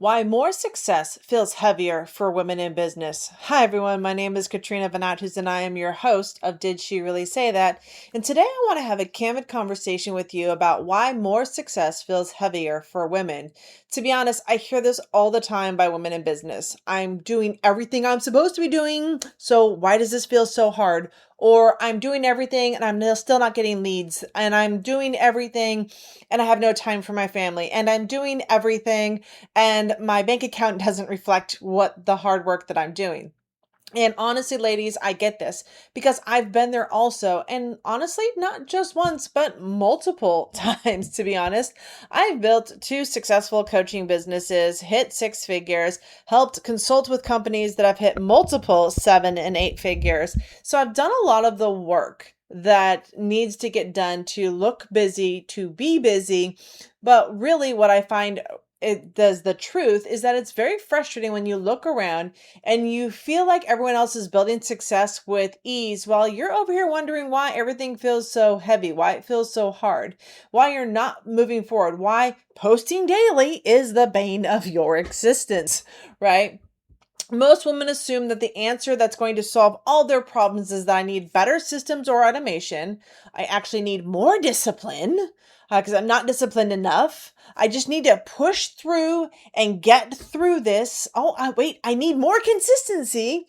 Why more success feels heavier for women in business. Hi, everyone. My name is Katrina van Oudheusden, and I am your host of Did She Really Say That? And today I want to have a candid conversation with you about why more success feels heavier for women. To be honest, I hear this all the time by women in business. I'm doing everything I'm supposed to be doing, so why does this feel so hard? Or I'm doing everything and I'm still not getting leads, and I'm doing everything and I have no time for my family, and I'm doing everything and my bank account doesn't reflect what the hard work that I'm doing. And honestly, ladies, I get this because I've been there also. And honestly, not just once, but multiple times, to be honest. I've built two successful coaching businesses, hit six figures, helped consult with companies that have hit multiple 7 and 8 figures. So I've done a lot of the work that needs to get done to look busy, to be busy. But really, what I find it does the truth is that it's very frustrating when you look around and you feel like everyone else is building success with ease while you're over here wondering why everything feels so heavy, why it feels so hard, why you're not moving forward, why posting daily is the bane of your existence, right? Most women assume that the answer that's going to solve all their problems is that I need better systems or automation. I actually need more discipline because I'm not disciplined enough. I just need to push through and get through this. Wait, I need more consistency.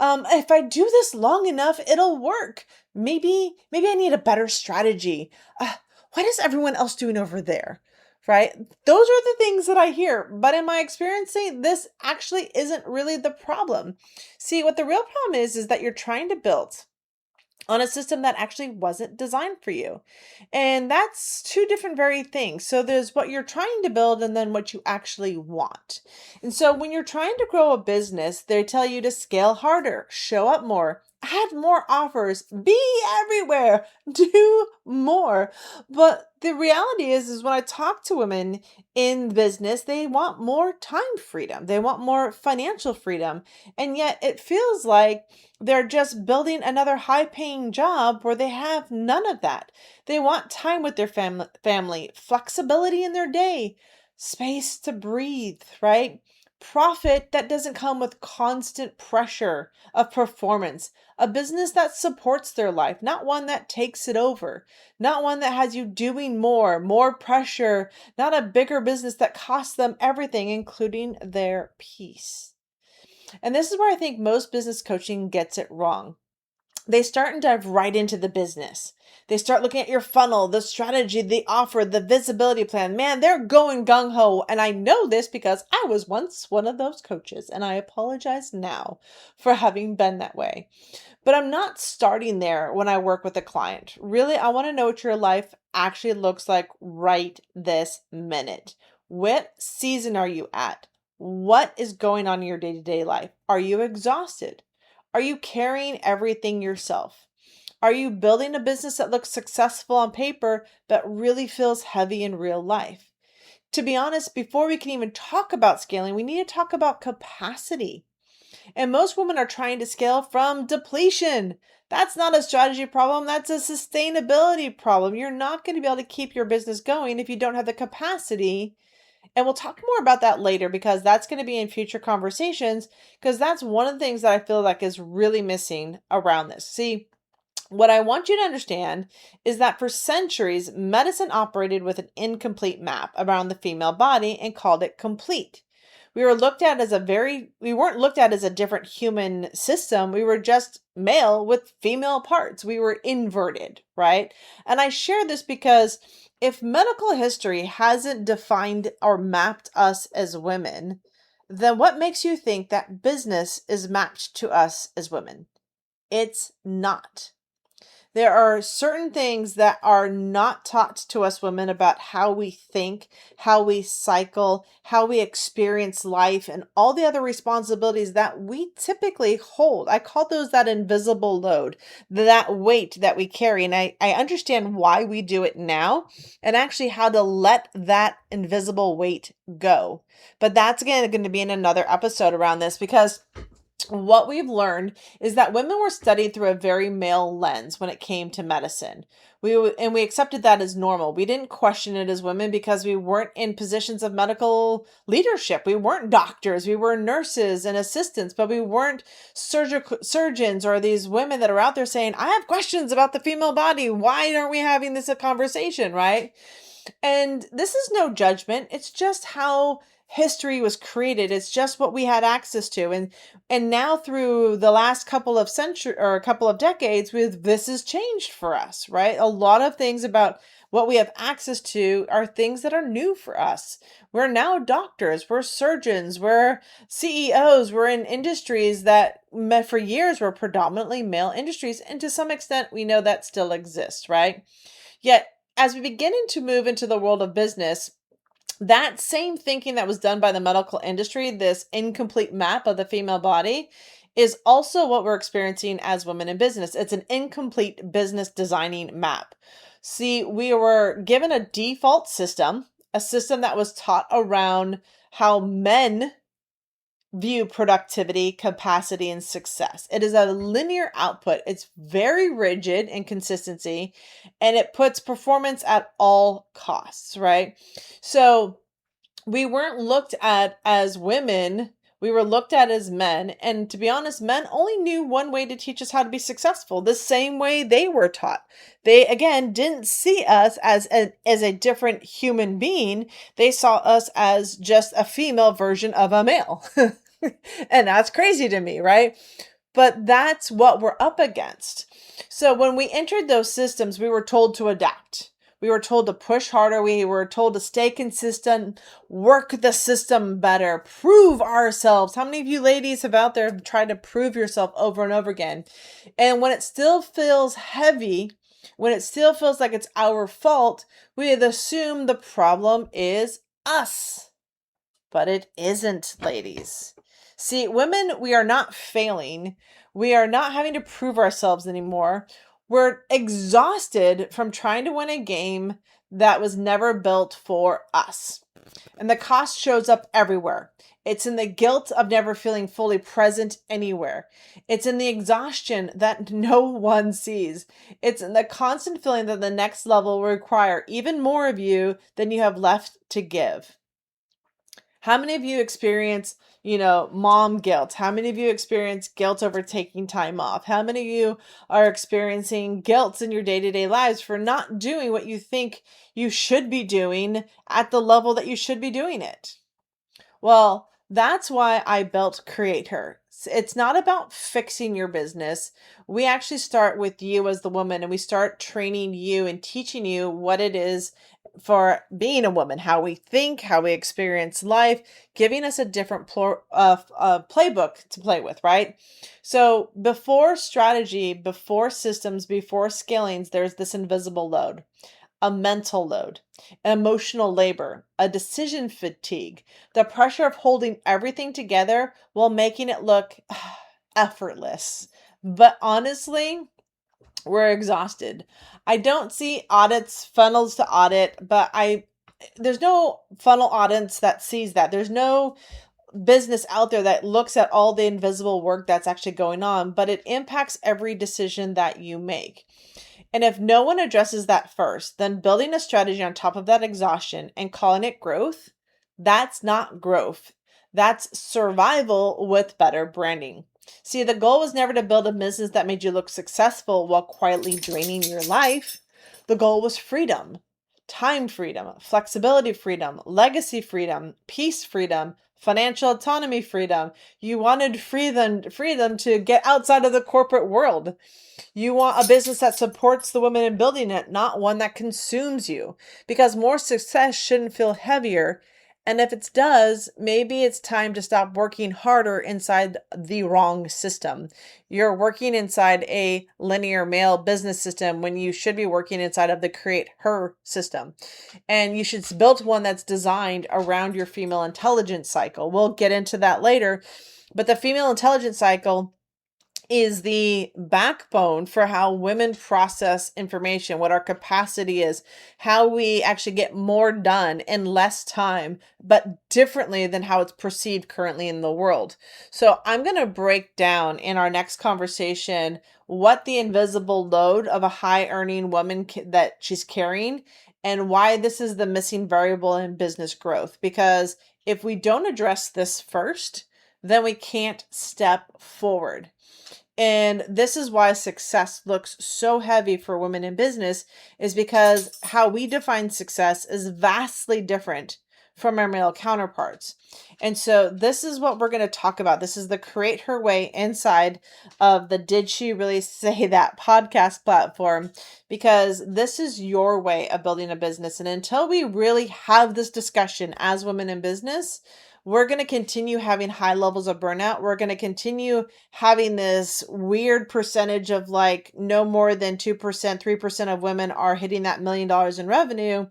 If I do this long enough, it'll work. Maybe I need a better strategy. What is everyone else doing over there? Right? Those are the things that I hear. But in my experience, this actually isn't really the problem. See, what the real problem is that you're trying to build on a system that actually wasn't designed for you. And that's two different very things. So there's what you're trying to build and then what you actually want. And so when you're trying to grow a business, they tell you to scale harder, show up more, add more offers, be everywhere, do more. But the reality is when I talk to women in business, they want more time freedom. They want more financial freedom. And yet it feels like they're just building another high paying job where they have none of that. They want time with their family, flexibility in their day, space to breathe, right? Profit that doesn't come with constant pressure of performance, a business that supports their life, not one that takes it over, not one that has you doing more pressure, not a bigger business that costs them everything, including their peace. And this is where I think most business coaching gets it wrong. They start and dive right into the business. They start looking at your funnel, the strategy, the offer, the visibility plan. Man, they're going gung ho. And I know this because I was once one of those coaches, and I apologize now for having been that way. But I'm not starting there when I work with a client. Really, I want to know what your life actually looks like right this minute. What season are you at? What is going on in your day-to-day life? Are you exhausted? Are you carrying everything yourself? Are you building a business that looks successful on paper but really feels heavy in real life? To be honest, before we can even talk about scaling, we need to talk about capacity. And most women are trying to scale from depletion. That's not a strategy problem. That's a sustainability problem. You're not going to be able to keep your business going if you don't have the capacity. And we'll talk more about that later because that's going to be in future conversations, because that's one of the things that I feel like is really missing around this. See, what I want you to understand is that for centuries, medicine operated with an incomplete map around the female body and called it complete. We weren't looked at as a different human system. We were just male with female parts. We were inverted, right? And I share this because if medical history hasn't defined or mapped us as women, then what makes you think that business is mapped to us as women? It's not. There are certain things that are not taught to us women about how we think, how we cycle, how we experience life, and all the other responsibilities that we typically hold. I call those that invisible load, that weight that we carry. And I understand why we do it now and actually how to let that invisible weight go. But that's again going to be in another episode around this because what we've learned is that women were studied through a very male lens when it came to medicine. We accepted that as normal. We didn't question it as women because we weren't in positions of medical leadership. We weren't doctors. We were nurses and assistants, but we weren't surgeons or these women that are out there saying, "I have questions about the female body. Why aren't we having this a conversation?" Right? And this is no judgment. It's just how history was created. It's just what we had access to. And now through the last couple of century or a couple of decades, with this has changed for us, right? A lot of things about what we have access to are things that are new for us. We're now doctors, we're surgeons, we're CEOs, we're in industries that for years were predominantly male industries. And to some extent, we know that still exists, right? Yet, as we begin to move into the world of business, that same thinking that was done by the medical industry, this incomplete map of the female body, is also what we're experiencing as women in business. It's an incomplete business designing map. See, we were given a default system, a system that was taught around how men view productivity, capacity, and success. It is a linear output. It's very rigid in consistency, and it puts performance at all costs, right? So we weren't looked at as women. We were looked at as men. And to be honest, men only knew one way to teach us how to be successful, the same way they were taught. They, again, didn't see us as a different human being. They saw us as just a female version of a male. And that's crazy to me, right? But that's what we're up against. So when we entered those systems, we were told to adapt. We were told to push harder. We were told to stay consistent, work the system better, prove ourselves. How many of you ladies have out there tried to prove yourself over and over again? And when it still feels heavy, when it still feels like it's our fault, we assume the problem is us. But it isn't, ladies. See, women, we are not failing. We are not having to prove ourselves anymore. We're exhausted from trying to win a game that was never built for us. And the cost shows up everywhere. It's in the guilt of never feeling fully present anywhere. It's in the exhaustion that no one sees. It's in the constant feeling that the next level will require even more of you than you have left to give. How many of you experience, mom guilt? How many of you experience guilt over taking time off? How many of you are experiencing guilt in your day-to-day lives for not doing what you think you should be doing at the level that you should be doing it? Well, that's why I built CreatHER. It's not about fixing your business. We actually start with you as the woman, and we start training you and teaching you what it is for being a woman, how we think, how we experience life, giving us a different playbook to play with, right? So before strategy, before systems, before scalings, there's this invisible load, a mental load, an emotional labor, a decision fatigue, the pressure of holding everything together while making it look effortless. But honestly, we're exhausted. I don't see audits, funnels to audit, but there's no funnel audits that sees that. There's no business out there that looks at all the invisible work that's actually going on, but it impacts every decision that you make. And if no one addresses that first, then building a strategy on top of that exhaustion and calling it growth, that's not growth. That's survival with better branding. See, the goal was never to build a business that made you look successful while quietly draining your life. The goal was freedom, time freedom, flexibility freedom, legacy freedom, peace freedom, financial autonomy freedom. You wanted freedom to get outside of the corporate world. You want a business that supports the women in building it, not one that consumes you, because more success shouldn't feel heavier. And if it does, maybe it's time to stop working harder inside the wrong system. You're working inside a linear male business system when you should be working inside of the CreatHER system. And you should build one that's designed around your female intelligence cycle. We'll get into that later. But the female intelligence cycle is the backbone for how women process information, what our capacity is, how we actually get more done in less time, but differently than how it's perceived currently in the world. So, I'm going to break down in our next conversation what the invisible load of a high earning woman that she's carrying and why this is the missing variable in business growth. Because if we don't address this first, then we can't step forward. And this is why success looks so heavy for women in business, is because how we define success is vastly different from our male counterparts. And so this is what we're going to talk about. This is the Create Her Way inside of the Did She Really Say That podcast platform, because this is your way of building a business. And until we really have this discussion as women in business, we're going to continue having high levels of burnout. We're going to continue having this weird percentage of like no more than 2%, 3% of women are hitting that $1 million in revenue.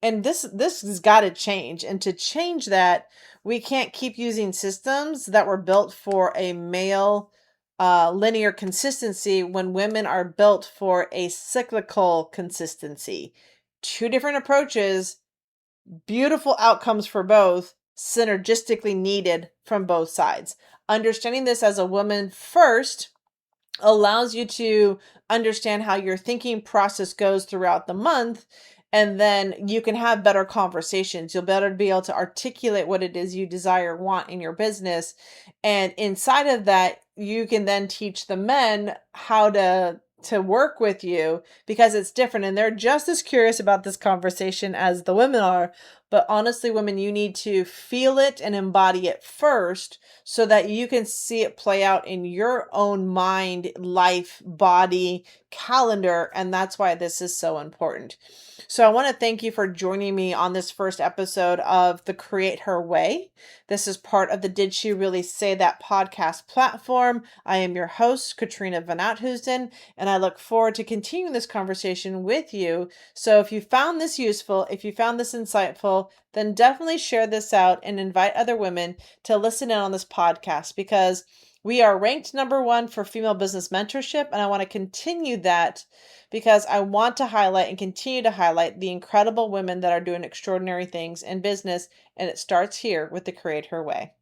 And this has got to change. And to change that, we can't keep using systems that were built for a male linear consistency when women are built for a cyclical consistency. Two different approaches, beautiful outcomes for both, synergistically needed from both sides. Understanding this as a woman first allows you to understand how your thinking process goes throughout the month, and then you can have better conversations. You'll better be able to articulate what it is you desire, want in your business. And inside of that, you can then teach the men how to work with you, because it's different and they're just as curious about this conversation as the women are. But honestly, women, you need to feel it and embody it first so that you can see it play out in your own mind, life, body, calendar. And that's why this is so important. So I want to thank you for joining me on this first episode of the Create Her Way. This is part of the Did She Really Say That podcast platform. I am your host, Katrina van Oudheusden, and I look forward to continuing this conversation with you. So if you found this useful, if you found this insightful, then definitely share this out and invite other women to listen in on this podcast, because we are ranked #1 for female business mentorship, and I want to continue that because I want to highlight and continue to highlight the incredible women that are doing extraordinary things in business, and it starts here with the Create Her Way.